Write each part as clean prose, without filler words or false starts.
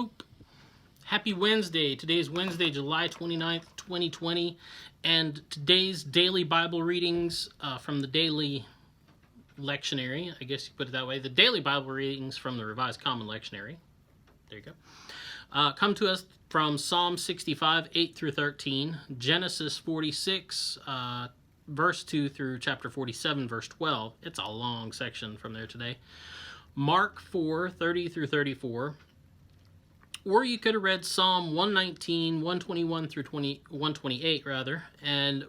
Boop. Happy Wednesday. Today is Wednesday, July 29th, 2020, and today's daily Bible readings from the daily lectionary, I guess you put it that way, the daily Bible readings from the Revised Common Lectionary, there you go, come to us from Psalm 65, 8 through 13, Genesis 46, verse 2 through chapter 47, verse 12. It's a long section from there today. Mark 4, 30 through 34. Or you could have read Psalm 119, 121 through 128, rather, and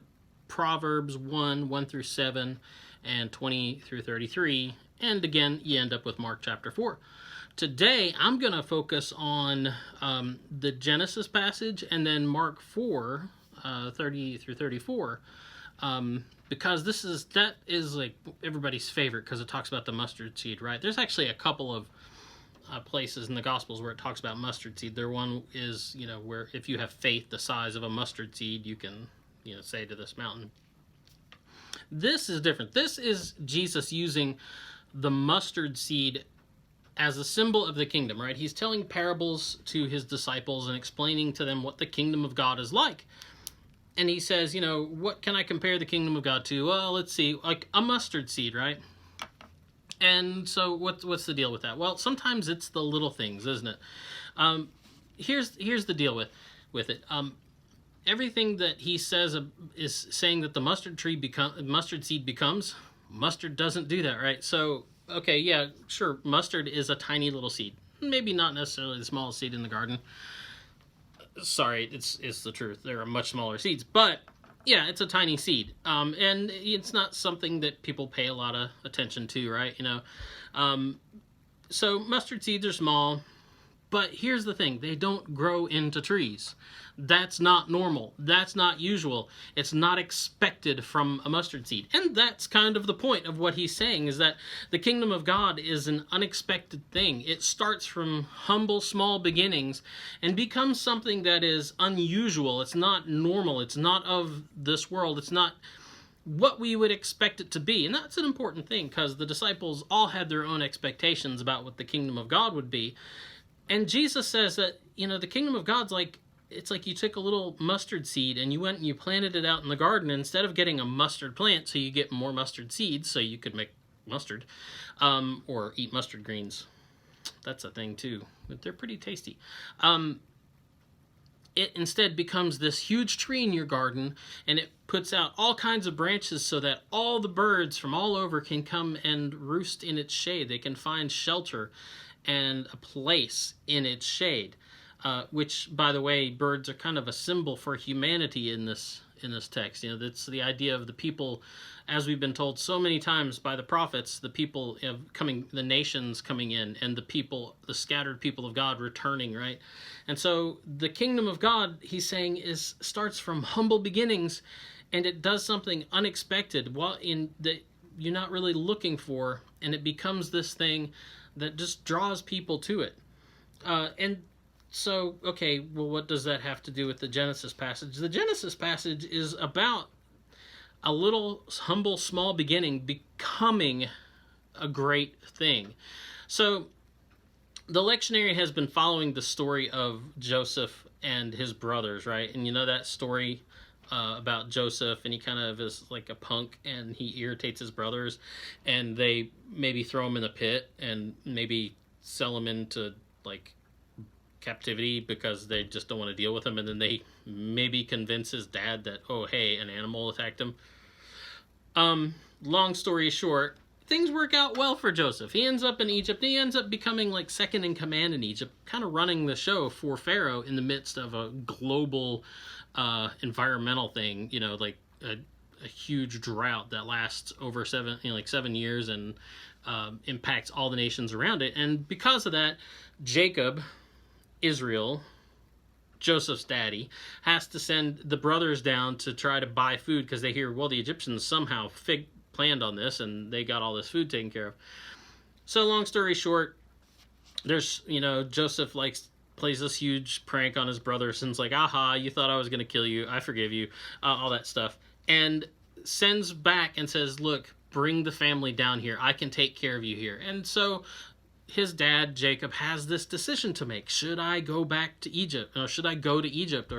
Proverbs 1, 1 through 7, and 20 through 33. And again, you end up with Mark chapter 4. Today, I'm going to focus on the Genesis passage and then Mark 4, 30 through 34. Because that is like everybody's favorite because it talks about the mustard seed, right? There's actually a couple of places in the Gospels where it talks about mustard seed. There one is, where if you have faith the size of a mustard seed, you can, say to this mountain. This is different. This is Jesus using the mustard seed as a symbol of the kingdom, right? He's telling parables to his disciples and explaining to them what the kingdom of God is like. And he says, what can I compare the kingdom of God to? Well, let's see, like a mustard seed, right? And so what's the deal with that? Well, sometimes it's the little things, isn't it? Here's the deal with it. Everything that he says is saying that the mustard seed becomes. Mustard doesn't do that, right? So, okay, yeah, sure, mustard is a tiny little seed. Maybe not necessarily the smallest seed in the garden. Sorry, it's the truth. There are much smaller seeds, but yeah, it's a tiny seed, and it's not something that people pay a lot of attention to, right? So mustard seeds are small, but here's the thing: they don't grow into trees. That's not normal. That's not usual. It's not expected from a mustard seed. And that's kind of the point of what he's saying, is that the kingdom of God is an unexpected thing. It starts from humble, small beginnings and becomes something that is unusual. It's not normal. It's not of this world. It's not what we would expect it to be. And that's an important thing, because the disciples all had their own expectations about what the kingdom of God would be. And Jesus says that, the kingdom of God's like, it's like you took a little mustard seed and you went and you planted it out in the garden. And instead of getting a mustard plant so you get more mustard seeds so you could make mustard, or eat mustard greens. That's a thing too, but they're pretty tasty. It instead becomes this huge tree in your garden, and it puts out all kinds of branches so that all the birds from all over can come and roost in its shade. They can find shelter and a place in its shade. Which, by the way, birds are kind of a symbol for humanity in this text. That's the idea of the people, as we've been told so many times by the prophets, the people the nations coming in, and the scattered people of God returning, right? And so the kingdom of God, he's saying, starts from humble beginnings, and it does something unexpected, that you're not really looking for, and it becomes this thing that just draws people to it. So, okay, well, what does that have to do with the Genesis passage? The Genesis passage is about a little humble, small beginning becoming a great thing. So, the lectionary has been following the story of Joseph and his brothers, right? And that story about Joseph, and he kind of is like a punk, and he irritates his brothers, and they maybe throw him in the pit, and maybe sell him into, captivity because they just don't want to deal with him, and then they maybe convince his dad that, oh, hey, an animal attacked him. Long story short, things work out well for Joseph. He ends up in Egypt. He ends up becoming second in command in Egypt, kind of running the show for Pharaoh in the midst of a global environmental thing, a huge drought that lasts over 7 years and impacts all the nations around it. And because of that, Jacob, Israel, Joseph's daddy, has to send the brothers down to try to buy food because they hear, well, the Egyptians somehow planned on this and they got all this food taken care of. So long story short, there's, Joseph plays this huge prank on his brothers and's like, aha, you thought I was going to kill you. I forgive you. All that stuff. And sends back and says, look, bring the family down here. I can take care of you here. And so his dad, Jacob, has this decision to make. Should I go back to Egypt? Or should I go to Egypt?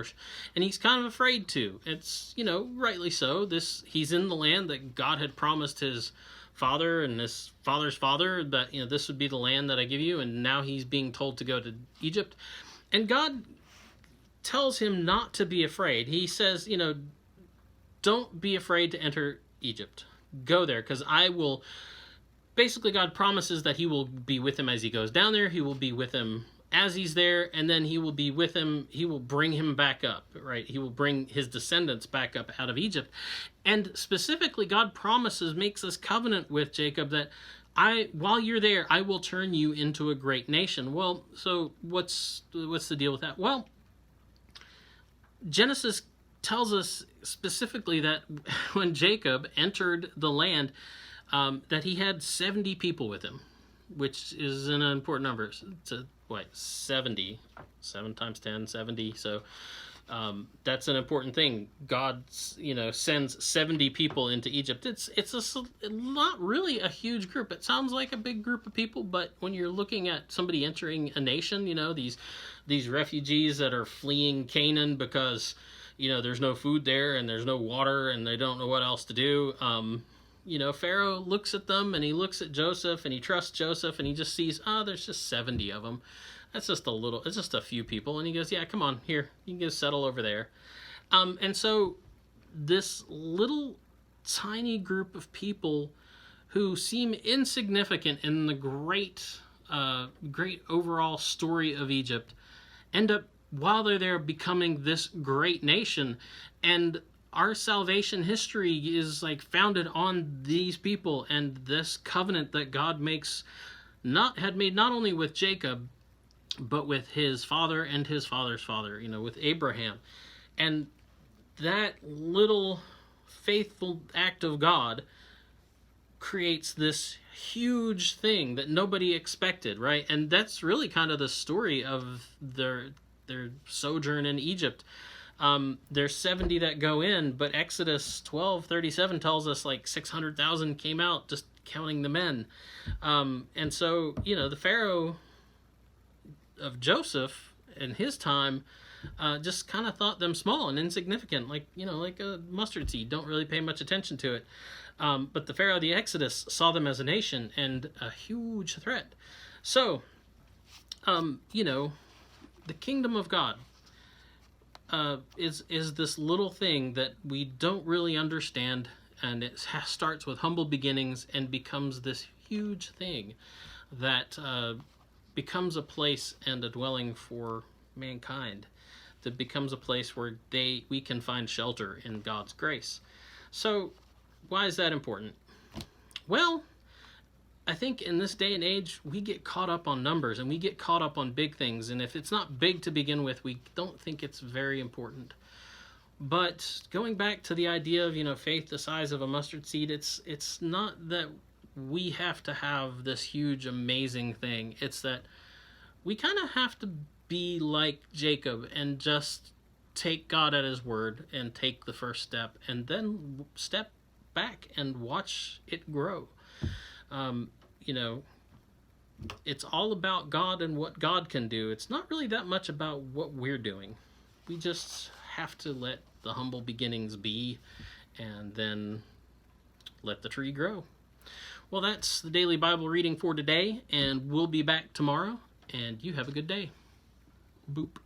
And he's kind of afraid to. It's, rightly so. He's in the land that God had promised his father and his father's father that, this would be the land that I give you. And now he's being told to go to Egypt. And God tells him not to be afraid. He says, don't be afraid to enter Egypt. Go there, because I will... Basically, God promises that he will be with him as he goes down there. He will be with him as he's there, and then he will be with him. He will bring him back up, right? He will bring his descendants back up out of Egypt. And specifically, God makes this covenant with Jacob that while you're there, I will turn you into a great nation. Well, so what's the deal with that? Well, Genesis tells us specifically that when Jacob entered the land, that he had 70 people with him, which is an important number. It's 70. 7 times 10, 70. So that's an important thing. God, sends 70 people into Egypt. It's not really a huge group. It sounds like a big group of people, but when you're looking at somebody entering a nation, these refugees that are fleeing Canaan because, there's no food there and there's no water and they don't know what else to do. Pharaoh looks at them and he looks at Joseph and he trusts Joseph and he just sees, there's just 70 of them. That's just it's just a few people. And he goes, yeah, come on, here, you can go settle over there. And so this little tiny group of people who seem insignificant in the great overall story of Egypt end up, while they're there, becoming this great nation. And our salvation history is founded on these people and this covenant that God had made not only with Jacob, but with his father and his father's father, with Abraham. And that little faithful act of God creates this huge thing that nobody expected, right? And that's really kind of the story of their sojourn in Egypt. There's 70 that go in, but Exodus 12:37 tells us 600,000 came out, just counting the men. And so, the Pharaoh of Joseph in his time just kind of thought them small and insignificant, like a mustard seed. Don't really pay much attention to it. But the Pharaoh of the Exodus saw them as a nation and a huge threat. So, the kingdom of God is this little thing that we don't really understand, and it starts with humble beginnings and becomes this huge thing that becomes a place and a dwelling for mankind, that becomes a place where we can find shelter in God's grace. So why is that important? Well, I think in this day and age, we get caught up on numbers and we get caught up on big things. And if it's not big to begin with, we don't think it's very important. But going back to the idea of, faith the size of a mustard seed, it's not that we have to have this huge, amazing thing. It's that we kind of have to be like Jacob and just take God at his word and take the first step and then step back and watch it grow. It's all about God and what God can do. It's not really that much about what we're doing. We just have to let the humble beginnings be and then let the tree grow. Well, that's the daily Bible reading for today, and we'll be back tomorrow, and you have a good day. Boop.